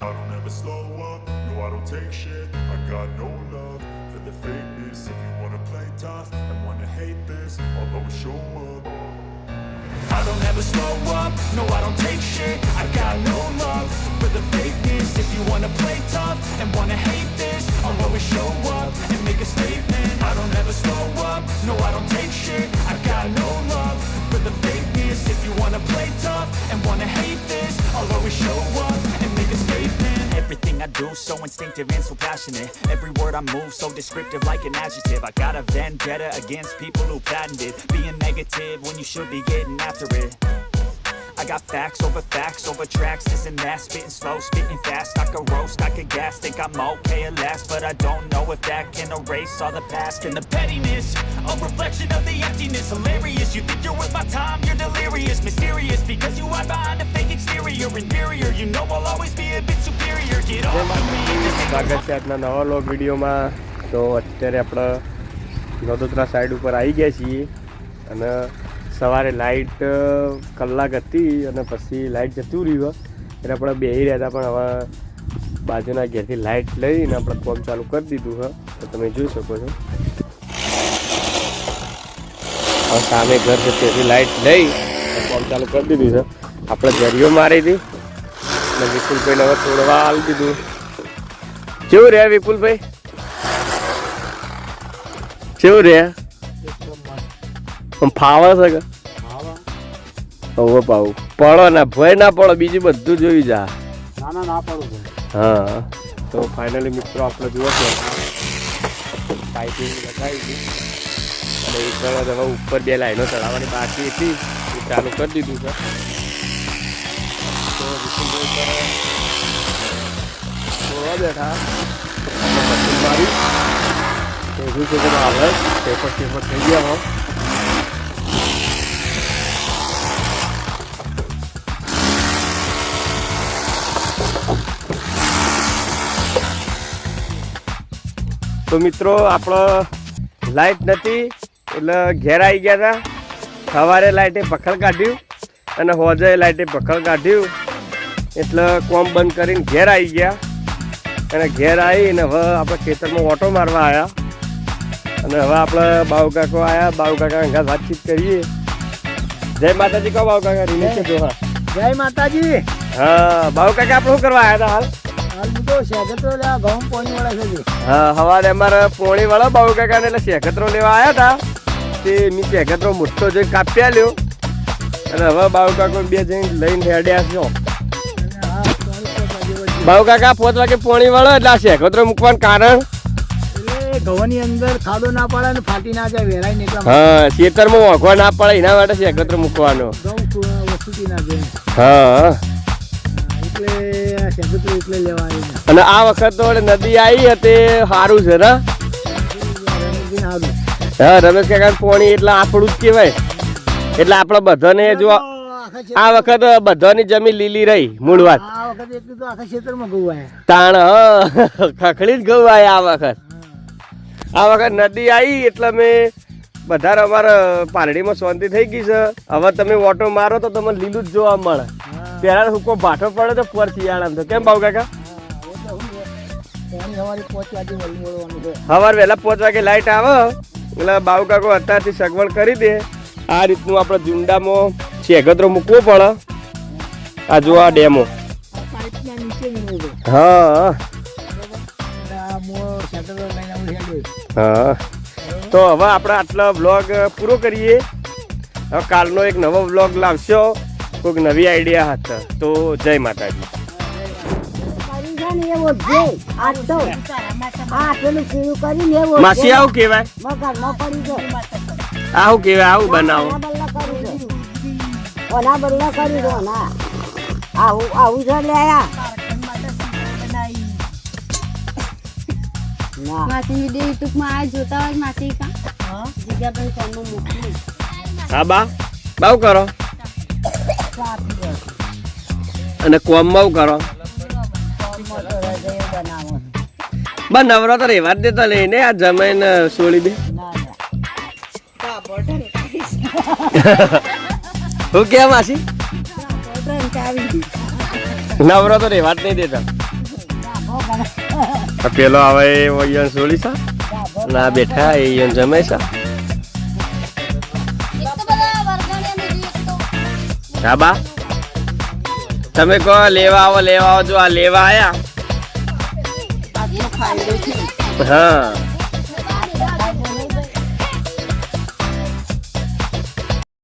I don't ever slow up, no I don't take shit. I got no love for the fakeness. If you wanna play tough and wanna hate this, I'll always show up. I don't ever slow up, no I don't take shit. I got no love for the fakeness. If you wanna play tough and wanna hate this, I'll always show up and make a statement. I don't ever slow up, no I don't take shit. I got no love for the fakeness. If you wanna play tough and wanna hate this, I'll always show up and make a statement. Everything I do so instinctive and so passionate. Every word I move so descriptive like an adjective. I got a vendetta against people who patented being negative when you should be getting after it. I got facts over tracks, this and that. Spitting slow, spitting fast. I could roast, I could gas. Think I'm okay at last, but I don't know if that can erase all the past and the pettiness. A reflection of the emptiness. Hilarious, you think you're worth my time, you're delirious. Mysterious, because you hide behind a fake exterior. Inferior, you know I'll always be a bit superior. Get off of me. સ્વાગત છે આજના નવા log વિડીયોમાં. તો અત્યારે આપણે Vadodara side ઉપર આવી ગયા છીએ અને સવારે લાઇટ કલાક હતી અને પછી લાઇટ જતું રહ્યું એટલે આપણે બેસી રહ્યા હતા, પણ હવે બાજુના ઘેરથી લાઇટ લઈને આપણે કોમ ચાલુ કરી દીધું છે. તો તમે જોઈ શકો છો હવે સામે ઘર છે ત્યાંથી લાઇટ લઈ કોમ ચાલુ કરી દીધું છે. આપણે જરીઓ મારી હતી અને વિપુલભાઈને હવે તોડવા આવી દીધું. કેવું રહ્યા વિપુલભાઈ? કેવું રહ્યા? ફાવે છે કે હવે પાવું પડો ના ભય ના પડો, બીજું બધું જોઈ જા. ના પડું. હા તો ફાઇનલી મિત્રો આપણે જુઓ છો પાઇપિંગ લગાવી હતી અને એક હવે ઉપર બે લાઈનો ચડાવવાની બાકી હતી એ ચાલુ કરી દીધું છે. તો થોડા બેઠા મશીન મારી તો શું છે કે આવે પેપર થઈ ગયા હો. તો મિત્રો આપણો લાઇટ નથી એટલે ઘેર આવી ગયા હતા. સવારે લાઇટે પખડ કાઢ્યું અને હોજે લાઇટે પખડ કાઢ્યું એટલે કોમ બંધ કરીને ઘેર આવી ગયા અને ઘેર આવીને હવે આપણે ખેતરમાં ઓટો મારવા આવ્યા અને હવે આપણે બાઉકાકો આવ્યા. બાઉકાકા અંગા વાતચીત કરીએ. જય માતાજી કહો બાઉકાકા. રીને કે જો હા જય માતાજી. હા બાઉકાકા આપણે શું કરવા આવ્યા હતા હાલ? હા સવારે અમારે પોણી વાળા બાબુ કાકા ને એટલે શેખતરો લેવા આવ્યા હતા. તે મેં શેખતરો મોટો જોઈ કાપ્યા લ્યો અને હવે બાબુ કાકો બે જઈને લઈને હેડ્યા છો. બાબુ કાકા 5 વાગે પોણી વાળો એટલે આ શેખતરો મૂકવાનું કારણ ઘઉંની અંદર ખાડો ના પડે ને ફાટી ના જાય વેરાય ને એટલા. હા ખેતરમાં ઓઘવા ના પડે એના માટે શેખતરો મૂકવાનો. વસ્તુથી ના જાય. હા અને આ વખત તો નદી આવી હતી સારું છે ને. હા રમેશ કાકા પોણી એટલે આપણું જ કહેવાય એટલે આપણે બધાને જો આ વખત બધાની જમીન લીલી રહી. મૂળ વાત તાણ ખખડી જ ઘઉં આવ્યા આ વખત. આ વખત નદી આવી એટલે મેં બધા અમારા પારડીમાં શાંતિ થઈ ગઈ છે. હવે તમે ઓટો મારો તો તમને લીલું જ જોવા મળે. પેલા હુકો ભાઠો પડે તો પર શિયાળામાં તો કેમ બાબુ કાકા? સવાર વહેલા 5 વાગે લાઇટ આવે એટલે બાબુ કાકો અત્યારથી સગવડ કરી દે. આ રીતનું આપણે ઝુંડામાં શેખતરો મૂકવો પડે. આ જો આ ડેમો. હા હા તો હવે આપણે આટલો બ્લોગ પૂરો કરીએ. હવે કાલનો એક નવો બ્લોગ લાવશો કોઈક નવી આઈડિયા હતા તો જય માતાજી. માસી આવું કેવાય? આવું કેવાય? આવું બનાવો હા બા બાવ કરો અને કોમમાં કરો. બા નવરો તો રેવા જ દેતો લઈને આ જમીન છોડી દે. હું કેમ માસી નવરો તો રેવા જ નહીં દેતા. આ પેલો આવે એ વૈયન સોળી છે અને આ બેઠા એ યન જમે છે. હા બા તમે કહો લેવા આવો જો આ લેવા આયા. હા